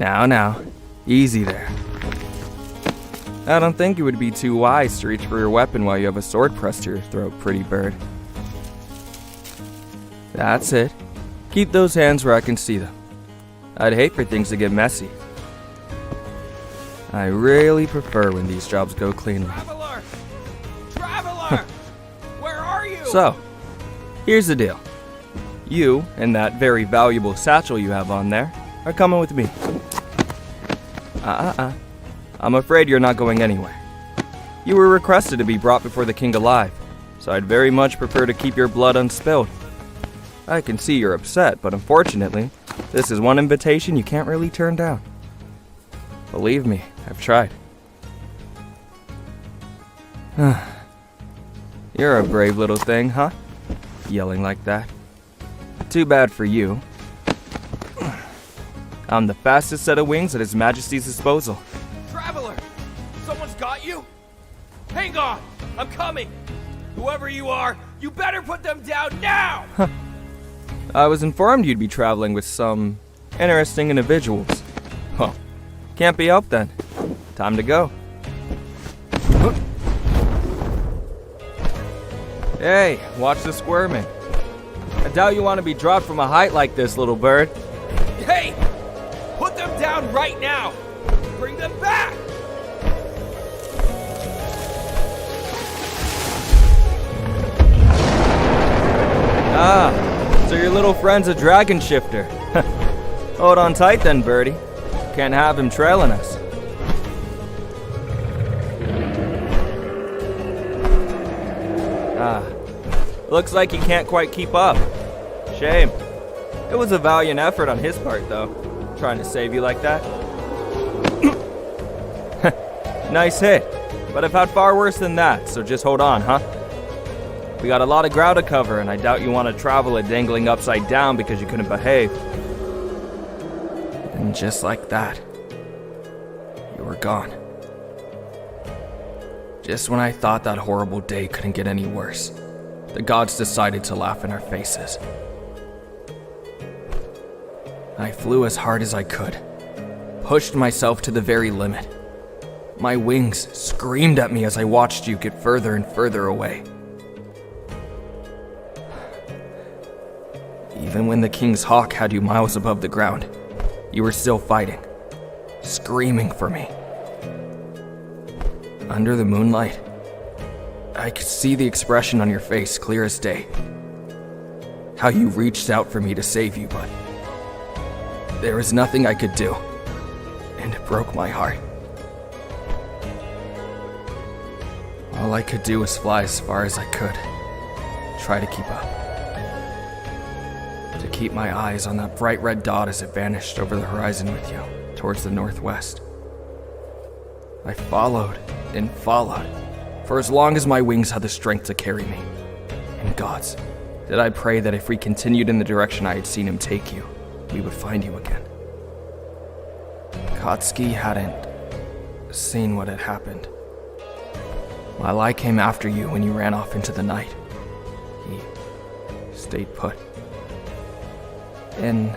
Now, easy there. I don't think it would be too wise to reach for your weapon while you have a sword pressed to your throat, pretty bird. That's it. Keep those hands where I can see them. I'd hate for things to get messy. I really prefer when these jobs go cleanly. Traveler! Traveler! Where are you? So, here's the deal. You and that very valuable satchel you have on there are coming with me. I'm afraid you're not going anywhere. You were requested to be brought before the king alive, so I'd very much prefer to keep your blood unspilled. I can see you're upset, but unfortunately, this is one invitation you can't really turn down. Believe me, I've tried. You're a brave little thing, huh? Yelling like that. Too bad for you. I'm the fastest set of wings at His Majesty's disposal. Traveler! Someone's got you? Hang on! I'm coming! Whoever you are, you better put them down now! I was informed you'd be traveling with some interesting individuals. Well, can't be helped then. Time to go. Hey, watch the squirming. I doubt you want to be dropped from a height like this, little bird. Hey! Put them down right now! Bring them back! So your little friend's a dragon shifter. Hold on tight then, birdie. Can't have him trailing us. Looks like he can't quite keep up. Shame. It was a valiant effort on his part, though, trying to save you like that. Nice hit, but I've had far worse than that, so just hold on, huh? We got a lot of ground to cover, and I doubt you want to travel it dangling upside down because you couldn't behave. And just like that, you were gone. Just when I thought that horrible day couldn't get any worse, the gods decided to laugh in our faces. I flew as hard as I could, pushed myself to the very limit. My wings screamed at me as I watched you get further and further away. Even when the king's hawk had you miles above the ground, you were still fighting, screaming for me. Under the moonlight, I could see the expression on your face clear as day. How you reached out for me to save you, but there was nothing I could do, and it broke my heart. All I could do was fly as far as I could, try to keep up. To keep my eyes on that bright red dot as it vanished over the horizon with you, towards the northwest. I followed and followed, for as long as my wings had the strength to carry me. And gods, did I pray that if we continued in the direction I had seen him take you, we would find you again. Katsuki hadn't seen what had happened. While I came after you when you ran off into the night, he stayed put. In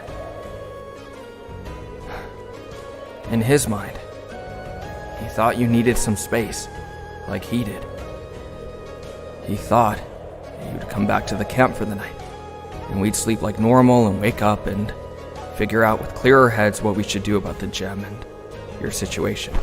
his mind, he thought you needed some space, like he did. He thought you'd come back to the camp for the night, and we'd sleep like normal and wake up and figure out with clearer heads what we should do about the gem and your situation.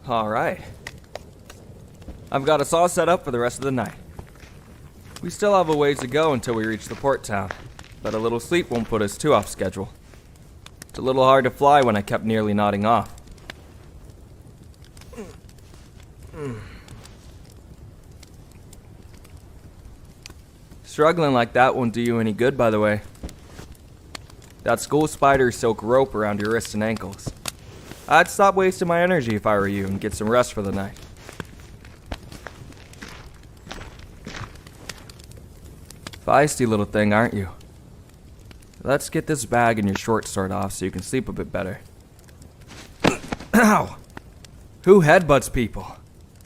Alright. I've got us all set up for the rest of the night. We still have a ways to go until we reach the port town, but a little sleep won't put us too off schedule. It's a little hard to fly when I kept nearly nodding off. Struggling like that won't do you any good, by the way. That school spider silk rope around your wrists and ankles. I'd stop wasting my energy if I were you and get some rest for the night. Feisty little thing, aren't you? Let's get this bag and your shorts sort off so you can sleep a bit better. Ow! Who headbutts people?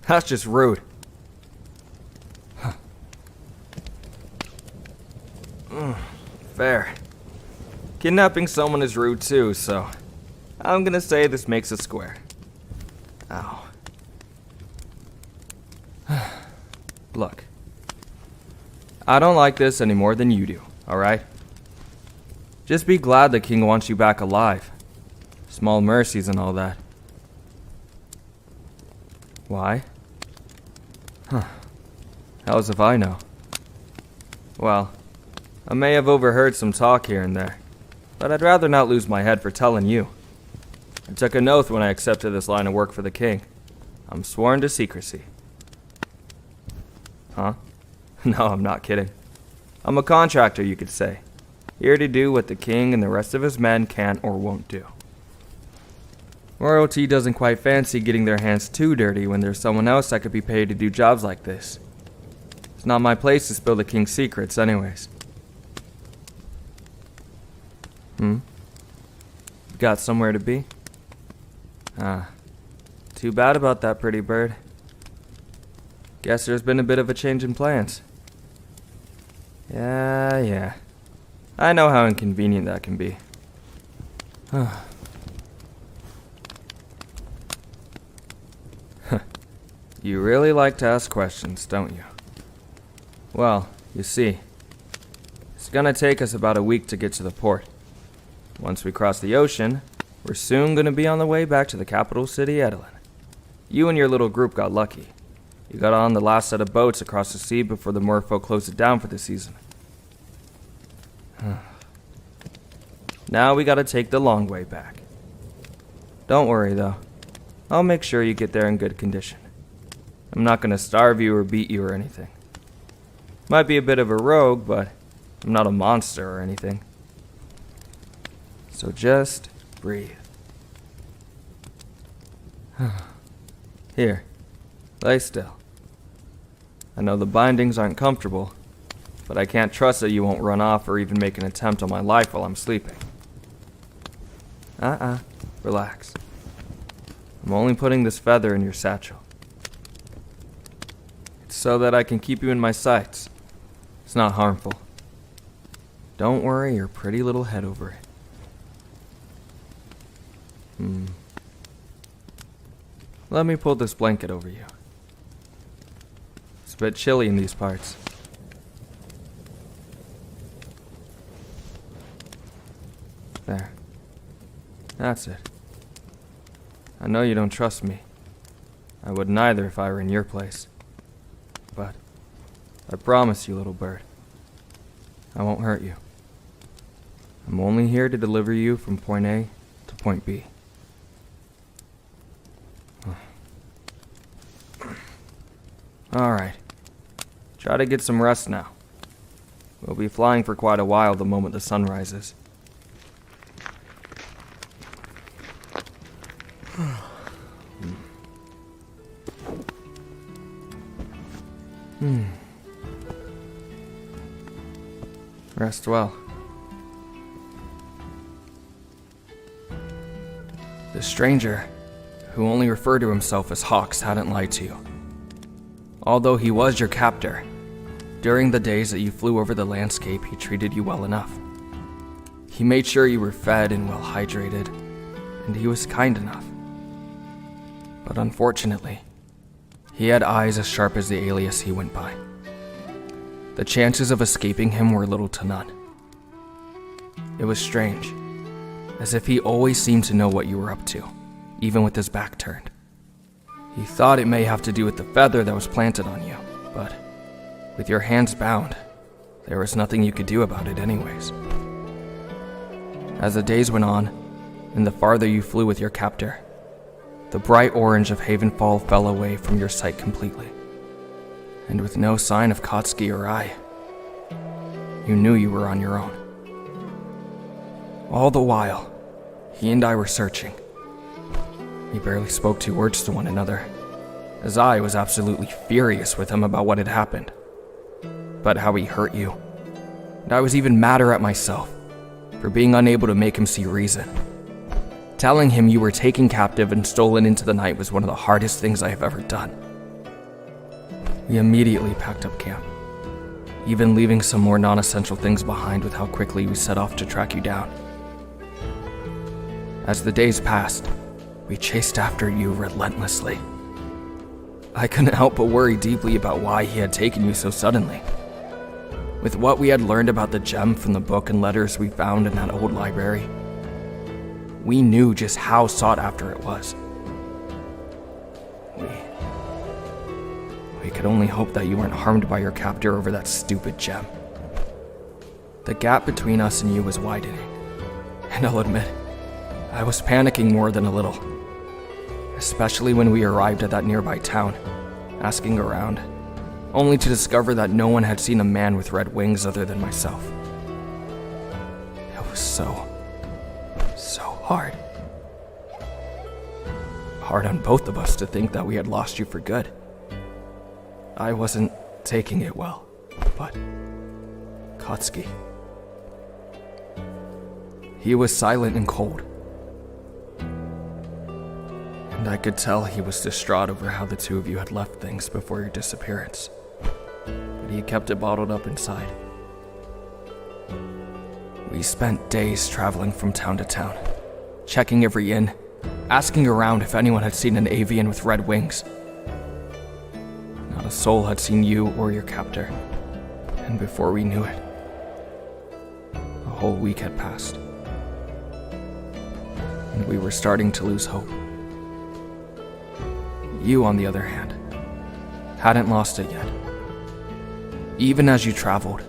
That's just rude. Fair. Kidnapping someone is rude too, so I'm gonna say this makes it square. Ow. Look. I don't like this any more than you do, alright? Just be glad the king wants you back alive. Small mercies and all that. Why? Huh. How's if I know? Well, I may have overheard some talk here and there, but I'd rather not lose my head for telling you. I took an oath when I accepted this line of work for the king. I'm sworn to secrecy. Huh? No, I'm not kidding. I'm a contractor, you could say. Here to do what the king and the rest of his men can't or won't do. Royalty doesn't quite fancy getting their hands too dirty when there's someone else that could be paid to do jobs like this. It's not my place to spill the king's secrets anyways. Got somewhere to be? Too bad about that, pretty bird. Guess there's been a bit of a change in plans. Yeah. I know how inconvenient that can be. You really like to ask questions, don't you? Well, you see, it's gonna take us about a week to get to the port. Once we cross the ocean, we're soon gonna be on the way back to the capital city, Edelin. You and your little group got lucky. You got on the last set of boats across the sea before the merfolk closed it down for the season. Now we gotta take the long way back. Don't worry though, I'll make sure you get there in good condition. I'm not gonna starve you or beat you or anything. Might be a bit of a rogue, but I'm not a monster or anything. So just breathe. Here, lay still. I know the bindings aren't comfortable, but I can't trust that you won't run off or even make an attempt on my life while I'm sleeping. Relax. I'm only putting this feather in your satchel. It's so that I can keep you in my sights. It's not harmful. Don't worry your pretty little head over it. Let me pull this blanket over you. It's a bit chilly in these parts. There. That's it. I know you don't trust me. I wouldn't either if I were in your place. But I promise you, little bird, I won't hurt you. I'm only here to deliver you from point A to point B. Alright. Try to get some rest now. We'll be flying for quite a while the moment the sun rises. Rest well. The stranger, who only referred to himself as Hawks, hadn't lied to you. Although he was your captor, during the days that you flew over the landscape, he treated you well enough. He made sure you were fed and well hydrated, and he was kind enough. But unfortunately, he had eyes as sharp as the alias he went by. The chances of escaping him were little to none. It was strange, as if he always seemed to know what you were up to, even with his back turned. He thought it may have to do with the feather that was planted on you, but with your hands bound, there was nothing you could do about it anyways. As the days went on, and the farther you flew with your captor, the bright orange of Havenfall fell away from your sight completely. And with no sign of Kotsky or I, you knew you were on your own. All the while, he and I were searching, We barely spoke 2 words to one another, as I was absolutely furious with him about what had happened, about how he hurt you, and I was even madder at myself for being unable to make him see reason. Telling him you were taken captive and stolen into the night was one of the hardest things I have ever done. We immediately packed up camp, even leaving some more non-essential things behind with how quickly we set off to track you down. As the days passed, we chased after you relentlessly. I couldn't help but worry deeply about why he had taken you so suddenly. With what we had learned about the gem from the book and letters we found in that old library, we knew just how sought after it was. We could only hope that you weren't harmed by your captor over that stupid gem. The gap between us and you was widening, and I'll admit, I was panicking more than a little. Especially when we arrived at that nearby town, asking around, only to discover that no one had seen a man with red wings other than myself. It was so hard. Hard on both of us to think that we had lost you for good. I wasn't taking it well, but Katsuki. He was silent and cold. And I could tell he was distraught over how the 2 of you had left things before your disappearance. But he kept it bottled up inside. We spent days traveling from town to town, checking every inn, asking around if anyone had seen an avian with red wings. Not a soul had seen you or your captor, and before we knew it, a whole week had passed. And we were starting to lose hope. You, on the other hand, hadn't lost it yet. Even as you traveled,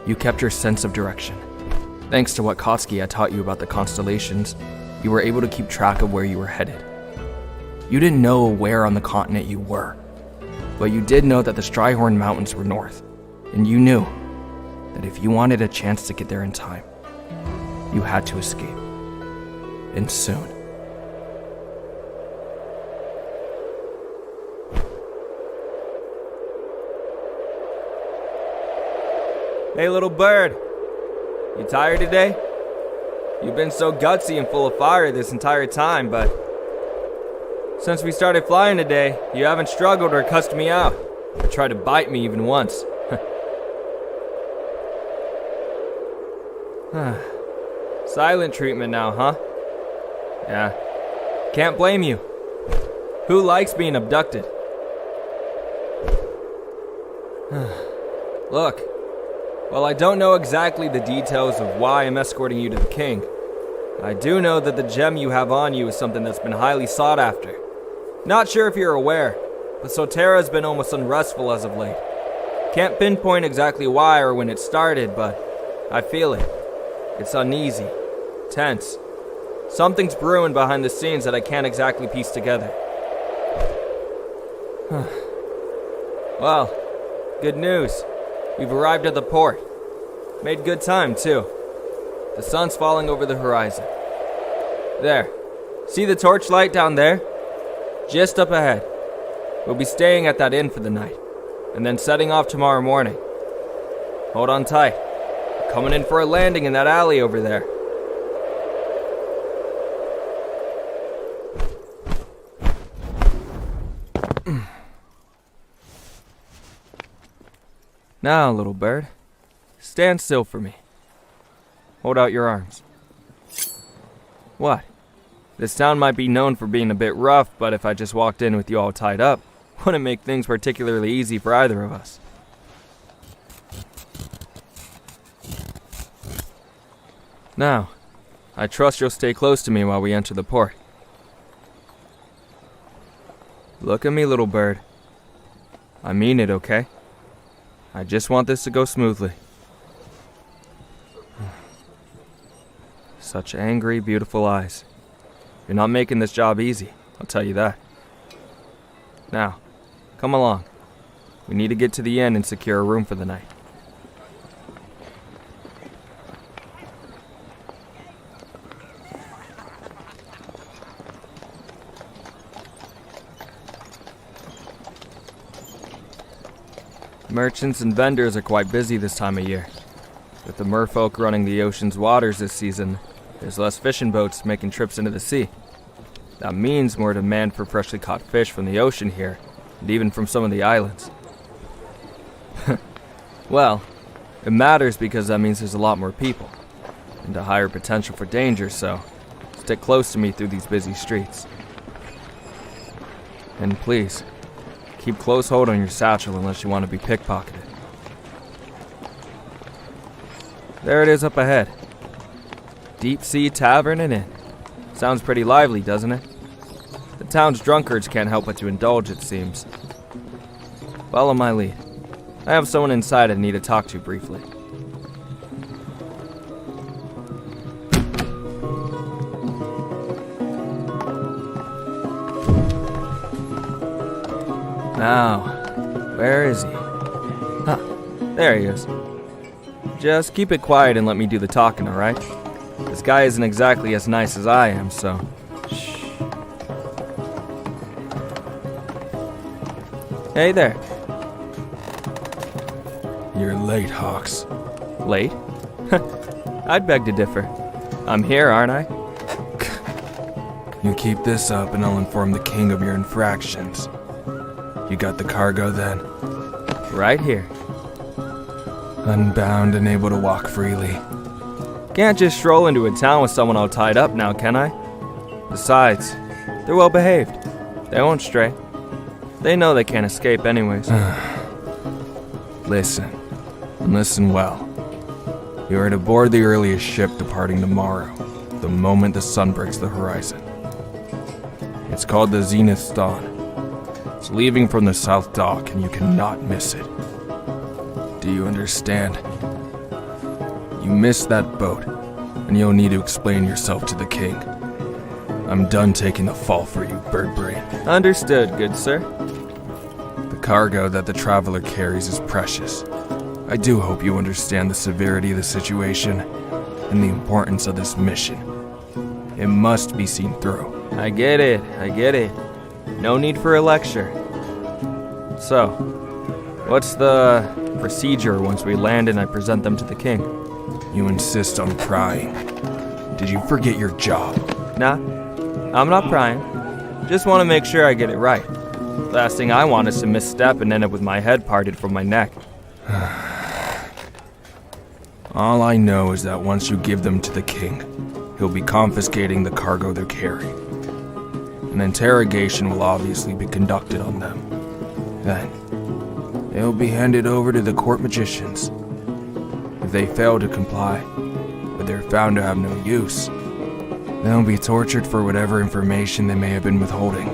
you kept your sense of direction. Thanks to what Katsuki had taught you about the constellations, you were able to keep track of where you were headed. You didn't know where on the continent you were, but you did know that the Strihorn Mountains were north, and you knew that if you wanted a chance to get there in time, you had to escape. And soon. Hey, little bird. You tired today? You've been so gutsy and full of fire this entire time, but since we started flying today, you haven't struggled or cussed me out, or tried to bite me even once. Silent treatment now, huh? Yeah. Can't blame you. Who likes being abducted? Look, while I don't know exactly the details of why I'm escorting you to the king, I do know that the gem you have on you is something that's been highly sought after. Not sure if you're aware, but Sotera has been almost unrestful as of late. Can't pinpoint exactly why or when it started, but I feel it. It's uneasy, tense. Something's brewing behind the scenes that I can't exactly piece together. Well, good news. We've arrived at the port. Made good time, too. The sun's falling over the horizon. There. See the torchlight down there? Just up ahead. We'll be staying at that inn for the night, and then setting off tomorrow morning. Hold on tight. We're coming in for a landing in that alley over there. Now, little bird, stand still for me. Hold out your arms. What? This town might be known for being a bit rough, but if I just walked in with you all tied up, wouldn't make things particularly easy for either of us. Now, I trust you'll stay close to me while we enter the port. Look at me, little bird. I mean it, okay? I just want this to go smoothly. Such angry, beautiful eyes. You're not making this job easy, I'll tell you that. Now, come along. We need to get to the inn and secure a room for the night. Merchants and vendors are quite busy this time of year. With the merfolk running the ocean's waters this season, there's less fishing boats making trips into the sea. That means more demand for freshly caught fish from the ocean here, and even from some of the islands. Well, it matters because that means there's a lot more people, and a higher potential for danger, so stick close to me through these busy streets. And please, keep close hold on your satchel unless you want to be pickpocketed. There it is up ahead. Deep Sea Tavern and Inn. Sounds pretty lively, doesn't it? The town's drunkards can't help but to indulge, it seems. Follow my lead. I have someone inside I need to talk to briefly. Now, where is he? Huh, there he is. Just keep it quiet and let me do the talking, alright? This guy isn't exactly as nice as I am, so shh. Hey there. You're late, Hawks. Late? I'd beg to differ. I'm here, aren't I? You keep this up and I'll inform the king of your infractions. You got the cargo then? Right here. Unbound and able to walk freely. Can't just stroll into a town with someone all tied up now, can I? Besides, they're well behaved. They won't stray. They know they can't escape anyways. Listen, and listen well. You are to board the earliest ship departing tomorrow, the moment the sun breaks the horizon. It's called the Zenith Dawn. It's leaving from the South Dock and you cannot miss it. Do you understand? You miss that boat, and you'll need to explain yourself to the king. I'm done taking the fall for you, bird brain. Understood, good sir. The cargo that the traveler carries is precious. I do hope you understand the severity of the situation and the importance of this mission. It must be seen through. I get it. No need for a lecture. So, what's the procedure once we land and I present them to the king? You insist on prying. Did you forget your job? Nah, I'm not prying. Just want to make sure I get it right. Last thing I want is to misstep and end up with my head parted from my neck. All I know is that once you give them to the king, he'll be confiscating the cargo they're carrying. An interrogation will obviously be conducted on them. Then, they'll be handed over to the court magicians. If they fail to comply, but they're found to have no use, they'll be tortured for whatever information they may have been withholding,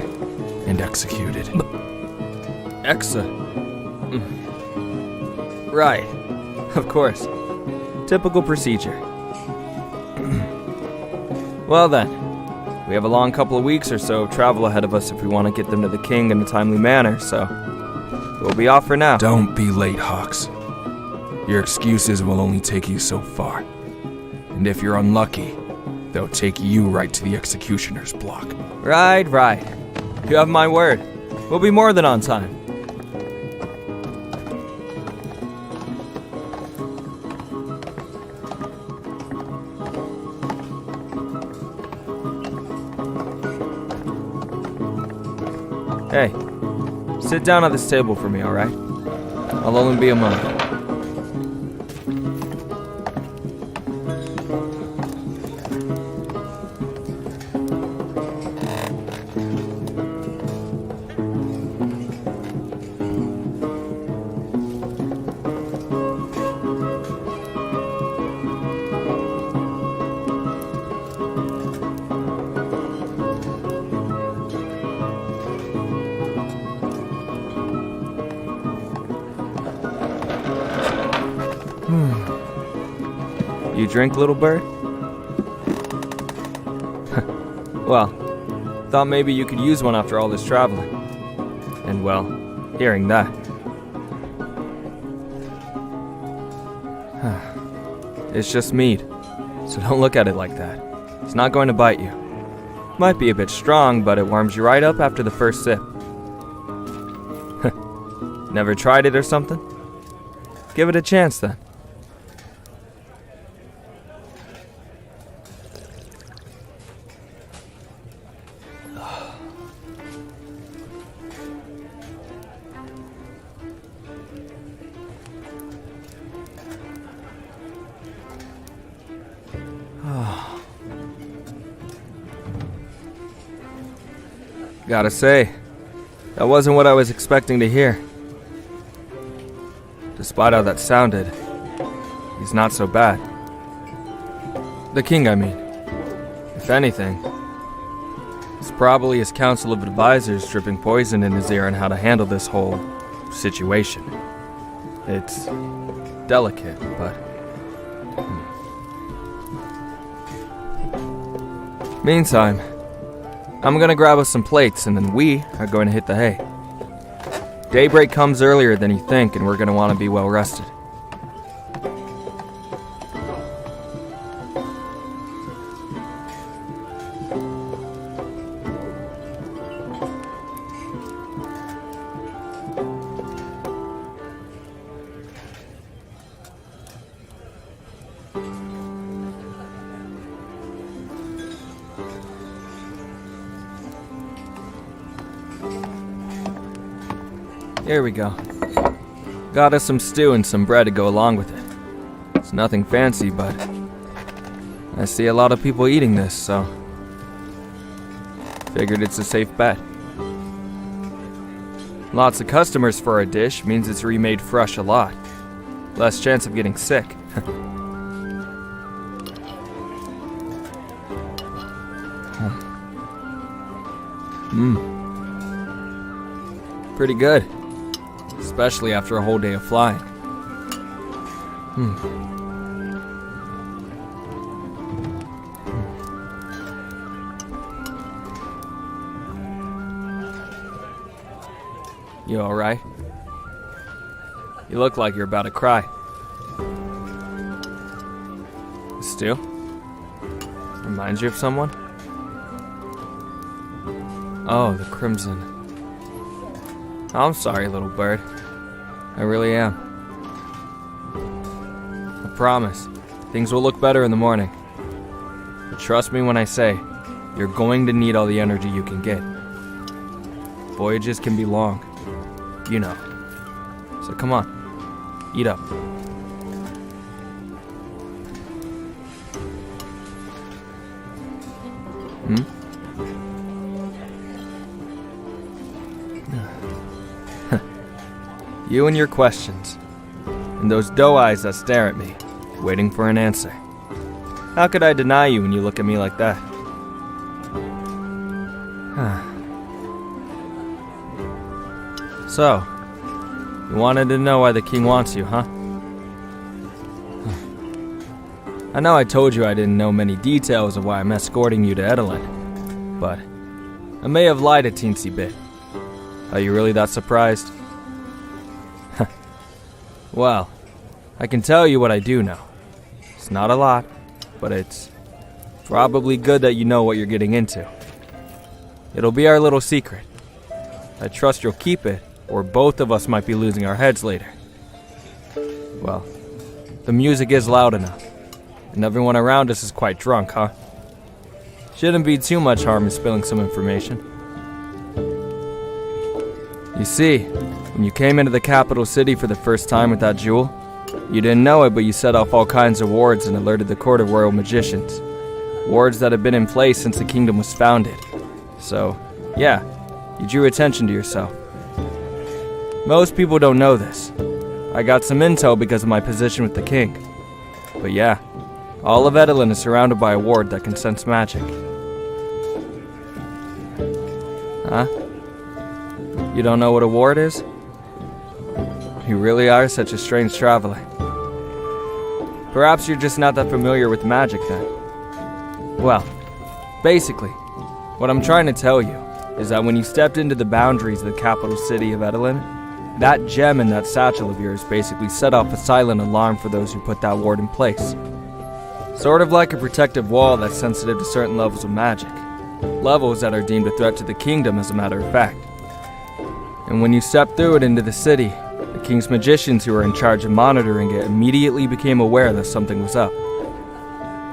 and executed. Right. Of course. Typical procedure. Well then, we have a long couple of weeks or so of travel ahead of us if we want to get them to the king in a timely manner, so we'll be off for now. Don't be late, Hawks. Your excuses will only take you so far. And if you're unlucky, they'll take you right to the executioner's block. Right. You have my word. We'll be more than on time. Hey, sit down at this table for me, alright? I'll only be a moment. You drink, little bird? Well, thought maybe you could use one after all this traveling. And well, hearing that. It's just mead, so don't look at it like that. It's not going to bite you. Might be a bit strong, but it warms you right up after the first sip. Never tried it or something? Give it a chance then. Gotta say, that wasn't what I was expecting to hear. Despite how that sounded, he's not so bad. The king, I mean. If anything, it's probably his council of advisors dripping poison in his ear on how to handle this whole situation. It's delicate, but... Meantime, I'm gonna grab us some plates and then we are going to hit the hay. Daybreak comes earlier than you think and we're gonna want to be well rested. Here we go. Got us some stew and some bread to go along with it. It's nothing fancy, but I see a lot of people eating this, so figured it's a safe bet. Lots of customers for a dish means it's remade fresh a lot. Less chance of getting sick. Pretty good. Especially after a whole day of flying. You alright? You look like you're about to cry. Still? Reminds you of someone? Oh, the crimson. I'm sorry, little bird. I really am. I promise, things will look better in the morning. But trust me when I say, you're going to need all the energy you can get. Voyages can be long, you know. So come on, eat up. You and your questions, and those doe eyes that stare at me, waiting for an answer. How could I deny you when you look at me like that? So, you wanted to know why the king wants you, huh? I know I told you I didn't know many details of why I'm escorting you to Edelin, but I may have lied a teensy bit. Are you really that surprised? Well, I can tell you what I do know. It's not a lot, but it's probably good that you know what you're getting into. It'll be our little secret. I trust you'll keep it, or both of us might be losing our heads later. Well, the music is loud enough, and everyone around us is quite drunk, huh? Shouldn't be too much harm in spilling some information. You see, when you came into the capital city for the first time with that jewel, you didn't know it, but you set off all kinds of wards and alerted the court of royal magicians. Wards that have been in place since the kingdom was founded. So, yeah, you drew attention to yourself. Most people don't know this. I got some intel because of my position with the king. But yeah, all of Edelin is surrounded by a ward that can sense magic. Huh? You don't know what a ward is? You really are such a strange traveler. Perhaps you're just not that familiar with magic then. Well, basically, what I'm trying to tell you is that when you stepped into the boundaries of the capital city of Edelin, that gem in that satchel of yours basically set off a silent alarm for those who put that ward in place. Sort of like a protective wall that's sensitive to certain levels of magic. Levels that are deemed a threat to the kingdom, as a matter of fact. And when you step through it into the city, The king's magicians who were in charge of monitoring it immediately became aware that something was up.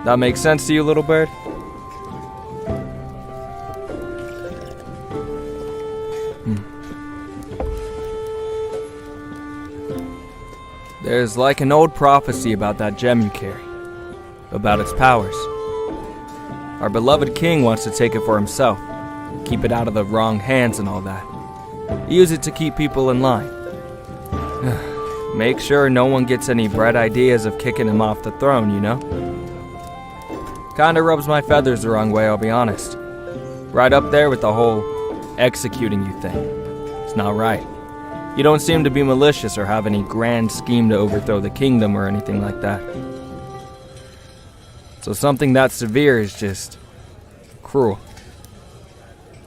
That makes sense to you, little bird? There's like an old prophecy about that gem you carry, about its powers. Our beloved king wants to take it for himself, keep it out of the wrong hands and all that. Use it to keep people in line. Make sure no one gets any bright ideas of kicking him off the throne, you know? Kinda rubs my feathers the wrong way, I'll be honest. Right up there with the whole executing you thing. It's not right. You don't seem to be malicious or have any grand scheme to overthrow the kingdom or anything like that. So something that severe is just cruel.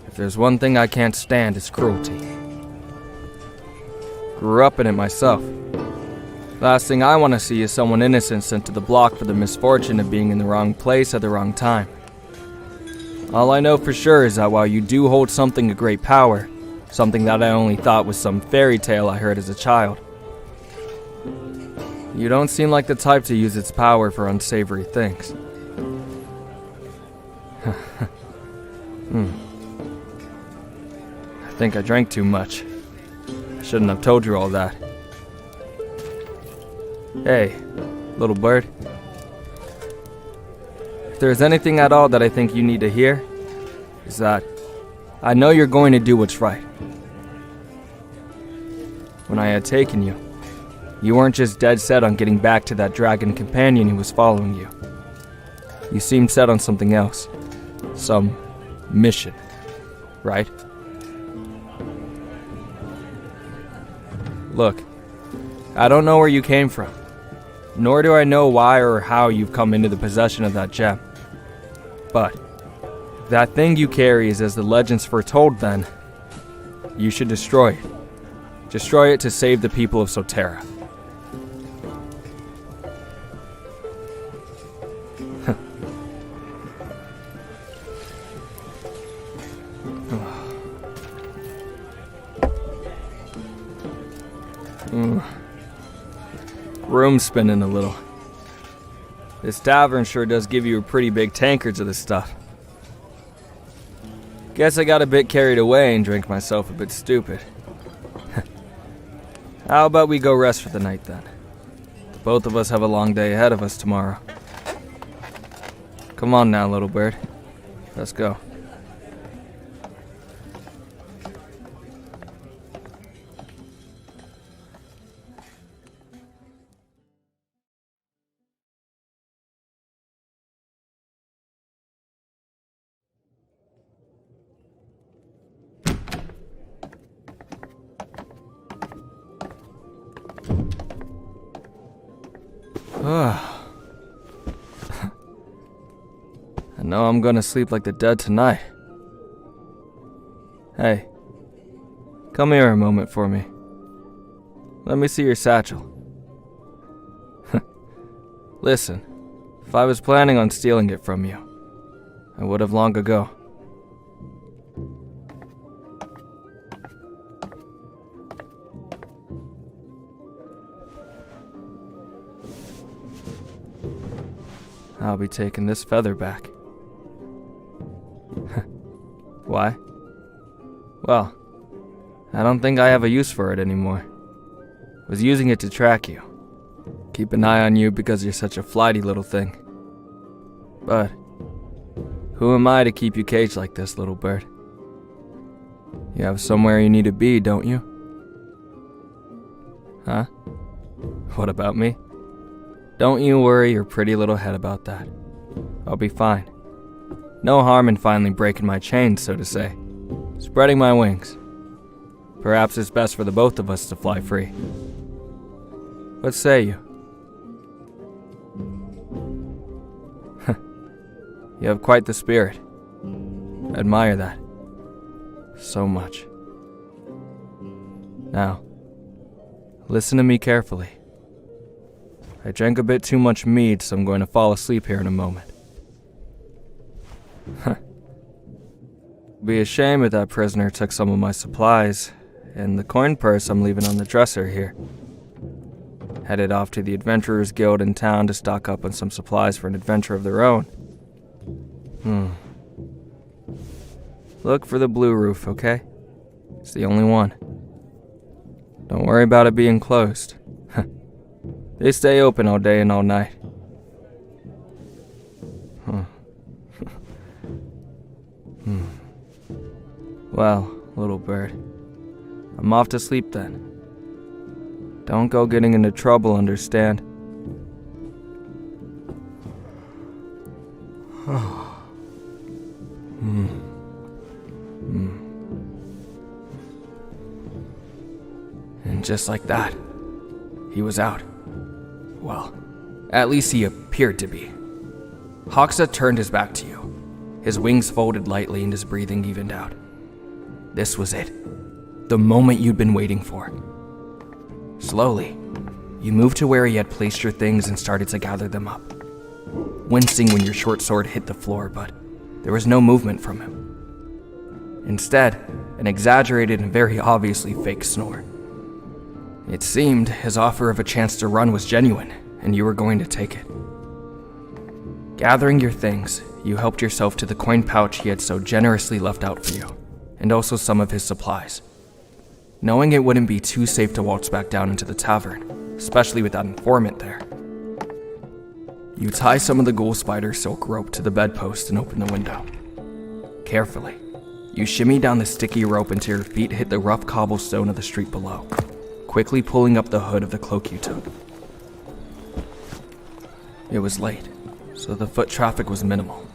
If there's one thing I can't stand, it's cruelty. Grew up in it myself. Last thing I want to see is someone innocent sent to the block for the misfortune of being in the wrong place at the wrong time. All I know for sure is that while you do hold something of great power, something that I only thought was some fairy tale I heard as a child, you don't seem like the type to use its power for unsavory things. I think I drank too much. I shouldn't have told you all that. Hey, little bird. If there's anything at all that I think you need to hear, is that I know you're going to do what's right. When I had taken you, you weren't just dead set on getting back to that dragon companion who was following you. You seemed set on something else. Some mission, right? Look, I don't know where you came from, nor do I know why or how you've come into the possession of that gem. But if that thing you carry is as the legends foretold, then you should destroy it. Destroy it to save the people of Sotera. Room spinning a little. This tavern sure does give you pretty big tankards of this stuff. Guess I got a bit carried away and drank myself a bit stupid. How about we go rest for the night then? Both of us have a long day ahead of us tomorrow. Come on now, little bird. Let's go. I know I'm gonna sleep like the dead tonight. Hey, come here a moment for me. Let me see your satchel. Listen, if I was planning on stealing it from you, I would have long ago. I'll be taking this feather back. Why? Well, I don't think I have a use for it anymore. Was using it to track you. Keep an eye on you because you're such a flighty little thing. But who am I to keep you caged like this, little bird? You have somewhere you need to be, don't you? Huh? What about me? Don't you worry your pretty little head about that. I'll be fine. No harm in finally breaking my chains, so to say. Spreading my wings. Perhaps it's best for the both of us to fly free. What say you? You have quite the spirit. Admire that. So much. Now, listen to me carefully. I drank a bit too much mead, so I'm going to fall asleep here in a moment. Be a shame if that prisoner took some of my supplies. and the coin purse I'm leaving on the dresser here. Headed off to the Adventurers Guild in town to stock up on some supplies for an adventure of their own. Look for the blue roof, okay? It's the only one. Don't worry about it being closed. They stay open all day and all night. Well, little bird, I'm off to sleep then. Don't go getting into trouble, understand? And just like that, he was out. Well, at least he appeared to be. Hoxa turned his back to you. His wings folded lightly and his breathing evened out. This was it. The moment you'd been waiting for. Slowly, you moved to where he had placed your things and started to gather them up. Wincing when your short sword hit the floor, but there was no movement from him. Instead, an exaggerated and very obviously fake snore. It seemed his offer of a chance to run was genuine, and you were going to take it. Gathering your things, you helped yourself to the coin pouch he had so generously left out for you, and also some of his supplies. Knowing it wouldn't be too safe to waltz back down into the tavern, especially with that informant there. You tie some of the ghoul spider silk rope to the bedpost and open the window. Carefully, you shimmy down the sticky rope until your feet hit the rough cobblestone of the street below, quickly pulling up the hood of the cloak you took. It was late, so the foot traffic was minimal.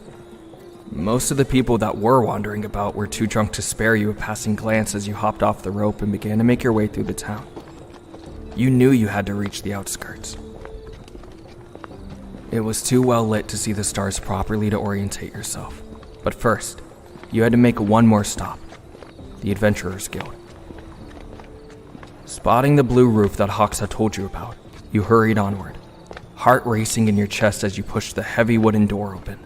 Most of the people that were wandering about were too drunk to spare you a passing glance as you hopped off the rope and began to make your way through the town. You knew you had to reach the outskirts. It was too well lit to see the stars properly to orientate yourself. But first, you had to make one more stop, the Adventurers Guild. Spotting the blue roof that Hoxa told you about, you hurried onward, heart racing in your chest as you pushed the heavy wooden door open.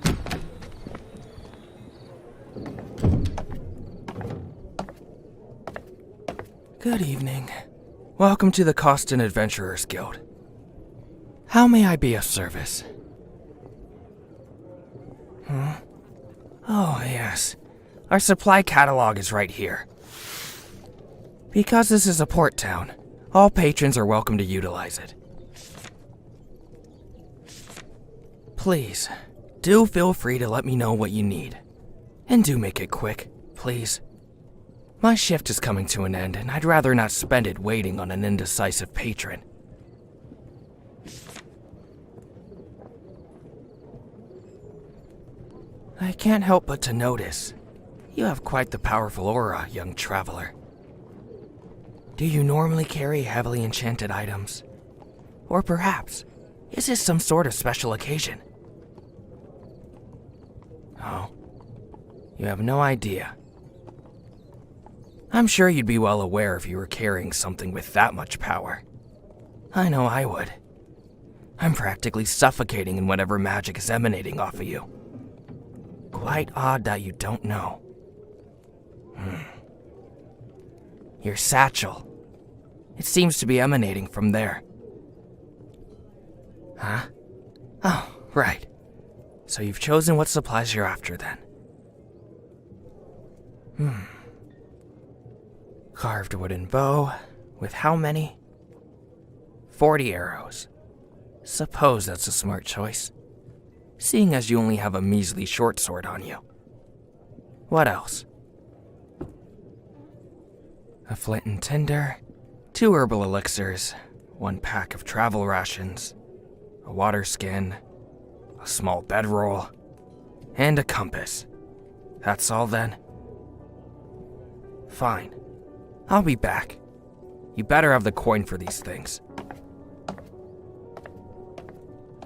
Good evening. Welcome to the Costin Adventurers Guild. How may I be of service? Oh, yes. Our supply catalog is right here. Because this is a port town, all patrons are welcome to utilize it. Please, do feel free to let me know what you need. And do make it quick, please. My shift is coming to an end, and I'd rather not spend it waiting on an indecisive patron. I can't help but to notice, you have quite the powerful aura, young traveler. Do you normally carry heavily enchanted items? Or perhaps, is this some sort of special occasion? Oh, you have no idea. I'm sure you'd be well aware if you were carrying something with that much power. I know I would. I'm practically suffocating in whatever magic is emanating off of you. Quite odd that you don't know. Your satchel. It seems to be emanating from there. Huh? Oh, right. So you've chosen what supplies you're after then. Carved wooden bow, with how many? 40 arrows. Suppose that's a smart choice, seeing as you only have a measly short sword on you. What else? A flint and tinder, 2 herbal elixirs, 1 pack of travel rations, a water skin, a small bedroll, and a compass. That's all then? Fine. I'll be back. You better have the coin for these things.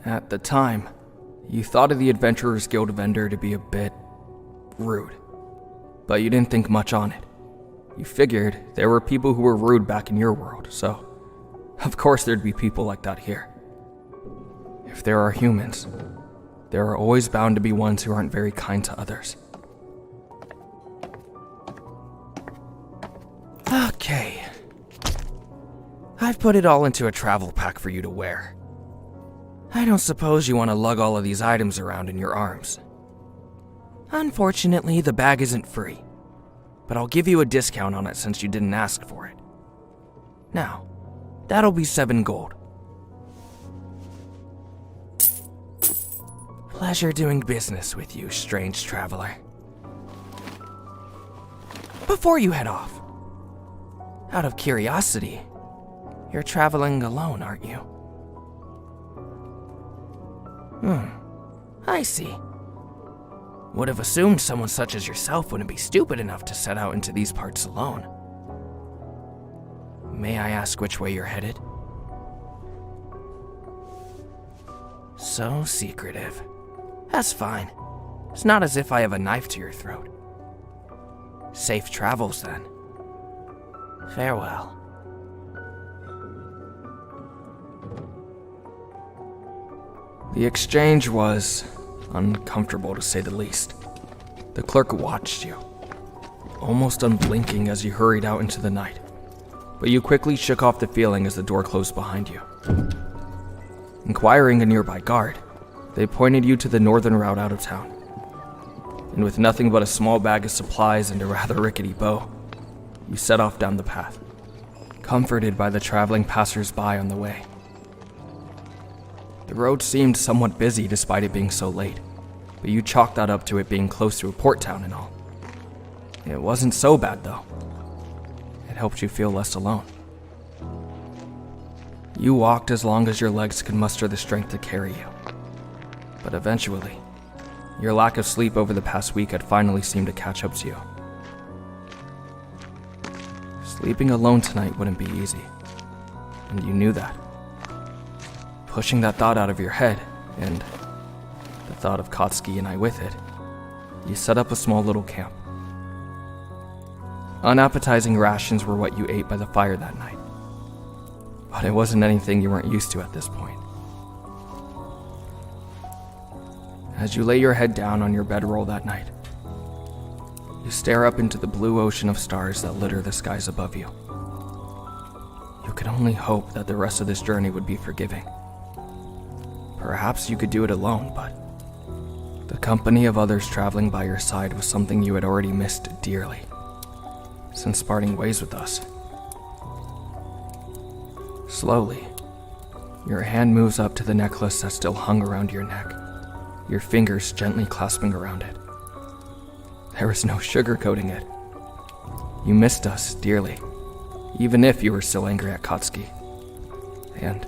At the time, you thought of the Adventurers Guild vendor to be a bit rude, but you didn't think much on it. You figured there were people who were rude back in your world, so of course there'd be people like that here. If there are humans, there are always bound to be ones who aren't very kind to others. Okay, I've put it all into a travel pack for you to wear. I don't suppose you want to lug all of these items around in your arms. Unfortunately, the bag isn't free, but I'll give you a discount on it since you didn't ask for it. Now, that'll be 7 gold. Pleasure doing business with you, strange traveler. Before you head off, out of curiosity, you're traveling alone, aren't you? I see. Would have assumed someone such as yourself wouldn't be stupid enough to set out into these parts alone. May I ask which way you're headed? So secretive. That's fine. It's not as if I have a knife to your throat. Safe travels, then. Farewell. The exchange was uncomfortable, to say the least. The clerk watched you, almost unblinking as you hurried out into the night, but you quickly shook off the feeling as the door closed behind you. Inquiring a nearby guard, they pointed you to the northern route out of town, and with nothing but a small bag of supplies and a rather rickety bow, you set off down the path, comforted by the traveling passers-by on the way. The road seemed somewhat busy despite it being so late, but you chalked that up to it being close to a port town and all. It wasn't so bad though. It helped you feel less alone. You walked as long as your legs could muster the strength to carry you. But eventually, your lack of sleep over the past week had finally seemed to catch up to you. Sleeping alone tonight wouldn't be easy, and you knew that. Pushing that thought out of your head, and the thought of Katsuki and I with it, you set up a small little camp. Unappetizing rations were what you ate by the fire that night, but it wasn't anything you weren't used to at this point. As you lay your head down on your bedroll that night, you stare up into the blue ocean of stars that litter the skies above you. You could only hope that the rest of this journey would be forgiving. Perhaps you could do it alone, but the company of others traveling by your side was something you had already missed dearly since parting ways with us. Slowly, your hand moves up to the necklace that still hung around your neck, your fingers gently clasping around it. There was no sugarcoating it. You missed us dearly, even if you were still angry at Katsuki. And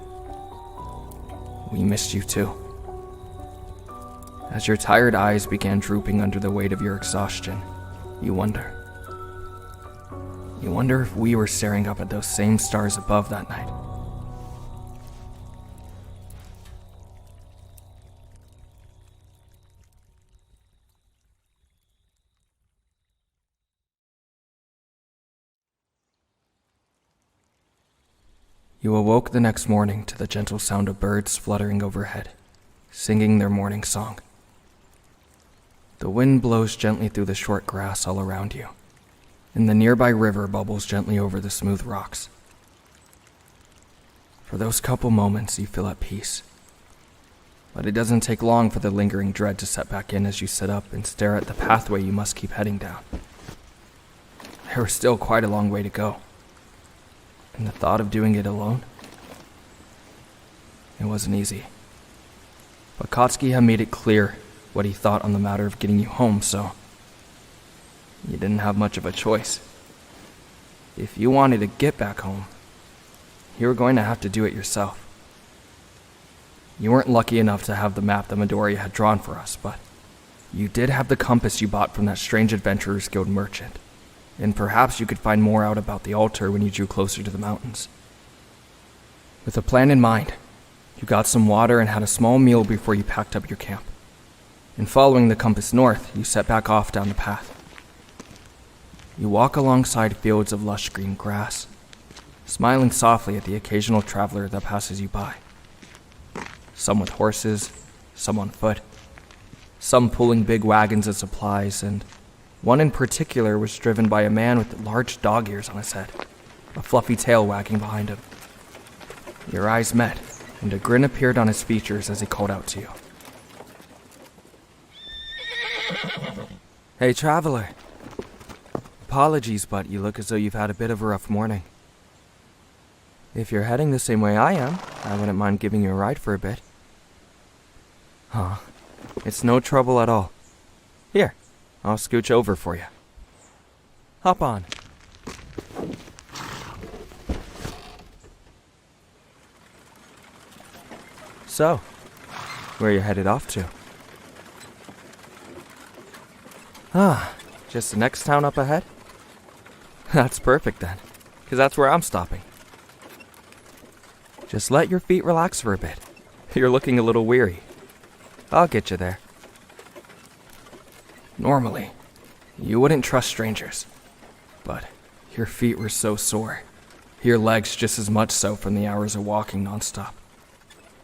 we missed you too. As your tired eyes began drooping under the weight of your exhaustion, you wonder. You wonder if we were staring up at those same stars above that night. You awoke the next morning to the gentle sound of birds fluttering overhead, singing their morning song. The wind blows gently through the short grass all around you, and the nearby river bubbles gently over the smooth rocks. For those couple moments, you feel at peace. But it doesn't take long for the lingering dread to set back in as you sit up and stare at the pathway you must keep heading down. There was still quite a long way to go. And the thought of doing it alone? It wasn't easy. But Katsuki had made it clear what he thought on the matter of getting you home, so you didn't have much of a choice. If you wanted to get back home, you were going to have to do it yourself. You weren't lucky enough to have the map that Midoriya had drawn for us, but you did have the compass you bought from that strange Adventurers Guild merchant. And perhaps you could find more out about the altar when you drew closer to the mountains. With a plan in mind, you got some water and had a small meal before you packed up your camp. And following the compass north, you set back off down the path. You walk alongside fields of lush green grass, smiling softly at the occasional traveler that passes you by. Some with horses, some on foot, some pulling big wagons of supplies, and one in particular was driven by a man with large dog ears on his head, a fluffy tail wagging behind him. Your eyes met, and a grin appeared on his features as he called out to you. Hey, traveler. Apologies, but you look as though you've had a bit of a rough morning. If you're heading the same way I am, I wouldn't mind giving you a ride for a bit. Huh. It's no trouble at all. Here, I'll scooch over for you. Hop on. So, where you headed off to? Just the next town up ahead? That's perfect then, because that's where I'm stopping. Just let your feet relax for a bit. You're looking a little weary. I'll get you there. Normally, you wouldn't trust strangers, but your feet were so sore. Your legs just as much so from the hours of walking nonstop.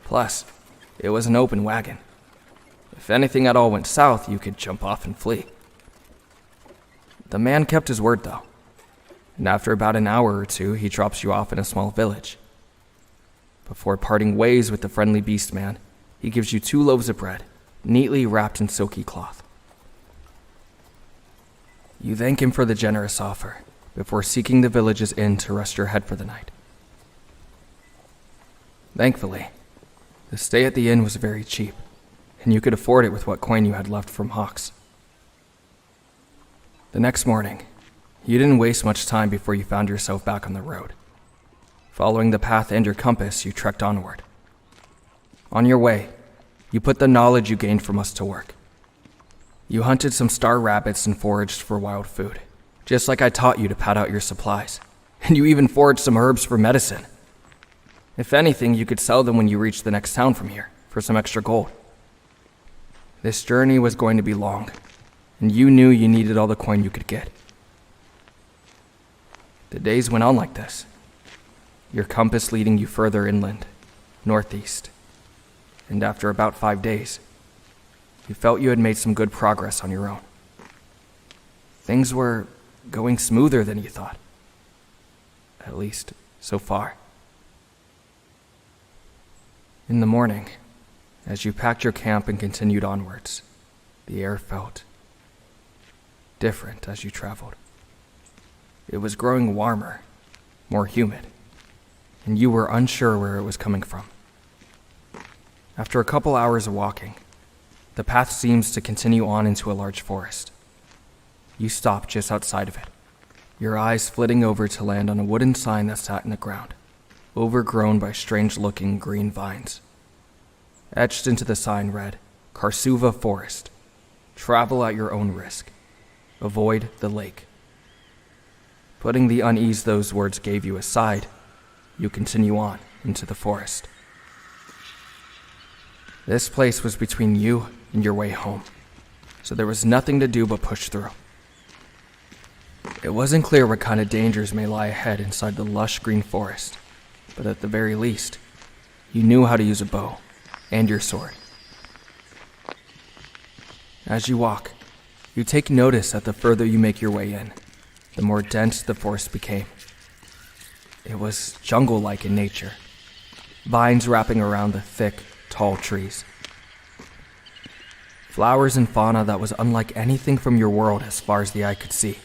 Plus, it was an open wagon. If anything at all went south, you could jump off and flee. The man kept his word though, and after about an hour or two, he drops you off in a small village. Before parting ways with the friendly beast man, he gives you 2 loaves of bread, neatly wrapped in silky cloth. You thank him for the generous offer, before seeking the village's inn to rest your head for the night. Thankfully, the stay at the inn was very cheap, and you could afford it with what coin you had left from hawks. The next morning, you didn't waste much time before you found yourself back on the road. Following the path and your compass, you trekked onward. On your way, you put the knowledge you gained from us to work. You hunted some star rabbits and foraged for wild food, just like I taught you to pad out your supplies. And you even foraged some herbs for medicine. If anything, you could sell them when you reached the next town from here, for some extra gold. This journey was going to be long, and you knew you needed all the coin you could get. The days went on like this, your compass leading you further inland, northeast. And after about 5 days, you felt you had made some good progress on your own. Things were going smoother than you thought. At least, so far. In the morning, as you packed your camp and continued onwards, the air felt different as you traveled. It was growing warmer, more humid, and you were unsure where it was coming from. After a couple hours of walking, the path seems to continue on into a large forest. You stop just outside of it, your eyes flitting over to land on a wooden sign that sat in the ground, overgrown by strange-looking green vines. Etched into the sign read, Karsuva Forest. Travel at your own risk. Avoid the lake. Putting the unease those words gave you aside, you continue on into the forest. This place was between you and your way home, so there was nothing to do but push through. It wasn't clear what kind of dangers may lie ahead inside the lush green forest, but at the very least, you knew how to use a bow and your sword. As you walk, you take notice that the further you make your way in, the more dense the forest became. It was jungle-like in nature, vines wrapping around the thick, tall trees. Flowers and fauna that was unlike anything from your world as far as the eye could see,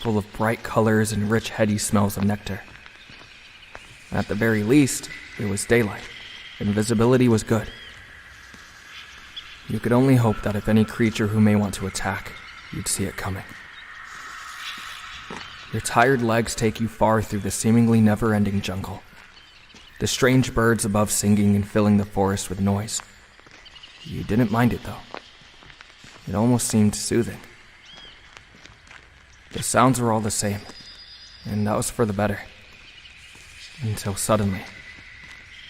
full of bright colors and rich, heady smells of nectar. At the very least, it was daylight, and visibility was good. You could only hope that if any creature who may want to attack, you'd see it coming. Your tired legs take you far through the seemingly never-ending jungle, the strange birds above singing and filling the forest with noise. You didn't mind it, though. It almost seemed soothing. The sounds were all the same, and that was for the better. Until suddenly,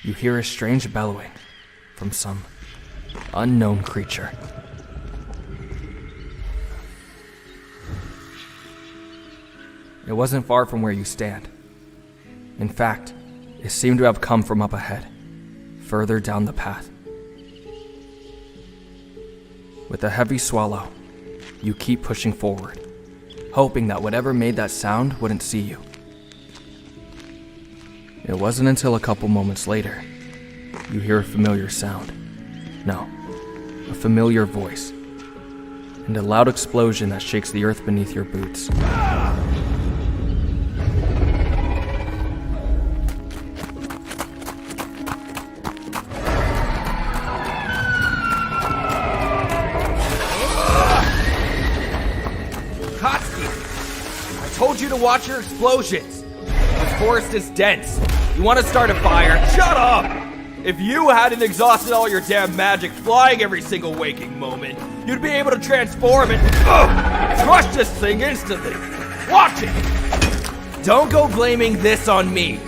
you hear a strange bellowing from some unknown creature. It wasn't far from where you stand. In fact, it seemed to have come from up ahead, further down the path. With a heavy swallow, you keep pushing forward, hoping that whatever made that sound wouldn't see you. It wasn't until a couple moments later you hear a familiar sound. No, a familiar voice. And a loud explosion that shakes the earth beneath your boots. I told you to watch your explosions. This forest is dense. You want to start a fire? Shut up! If you hadn't exhausted all your damn magic flying every single waking moment, you'd be able to transform and crush this thing instantly. Watch it! Don't go blaming this on me.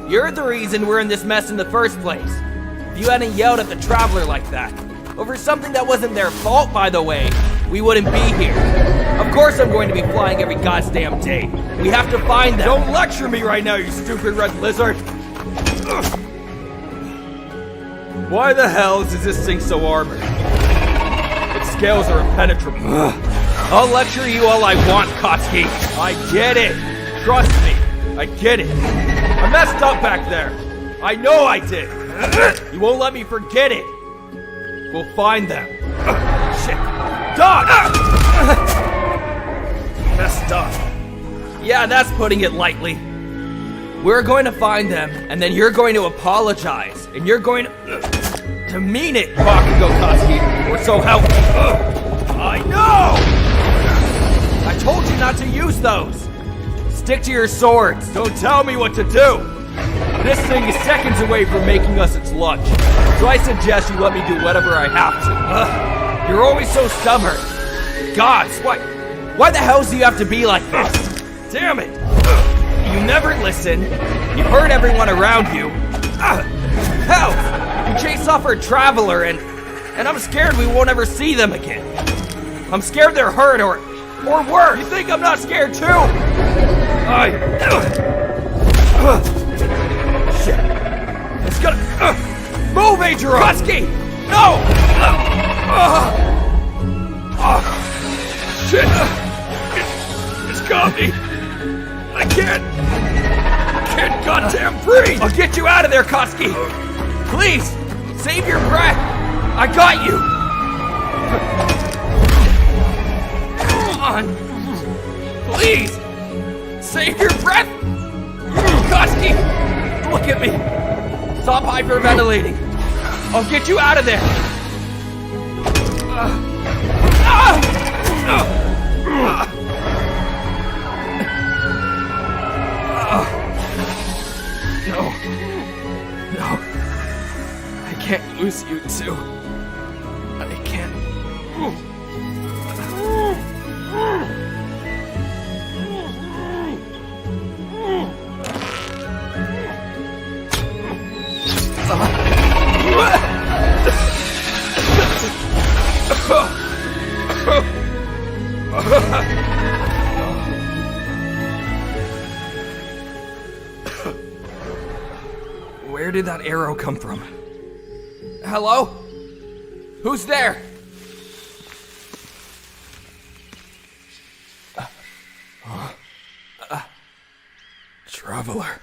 You're the reason we're in this mess in the first place. If you hadn't yelled at the traveler like that, over something that wasn't their fault, by the way, we wouldn't be here. Of course I'm going to be flying every goddamn day. We have to find them. Don't lecture me right now, you stupid red lizard. Why the hell is this thing so armored? Its scales are impenetrable. I'll lecture you all I want, Kotsky. I get it. Trust me. I get it. I messed up back there. I know I did. You won't let me forget it. We'll find them. Shit. Dog! Messed up. Yeah, that's putting it lightly. We're going to find them, and then you're going to apologize, and you're going to mean it, Bakugo Kotsky, or so help me. I know! I told you not to use those. Stick to your swords. Don't tell me what to do. This thing is seconds away from making us its lunch, so I suggest you let me do whatever I have to. You're always so stubborn. Gods, why the hell do you have to be like this? Damn it! You never listen. You hurt everyone around you. Hell, you chase off our traveler, and I'm scared we won't ever see them again. I'm scared they're hurt, or worse. You think I'm not scared too? Shit. It's gonna move, Adrian. Kotsky! No! Shit! It's got me! I can't goddamn breathe! I'll get you out of there, Kotsky! Please! Save your breath! I got you! Come on! Please! Save your breath! Kotsky! Look at me! Stop hyperventilating! I'll get you out of there! No, I can't lose you too. I can't. Where did that arrow come from? Hello? Who's there? Traveler.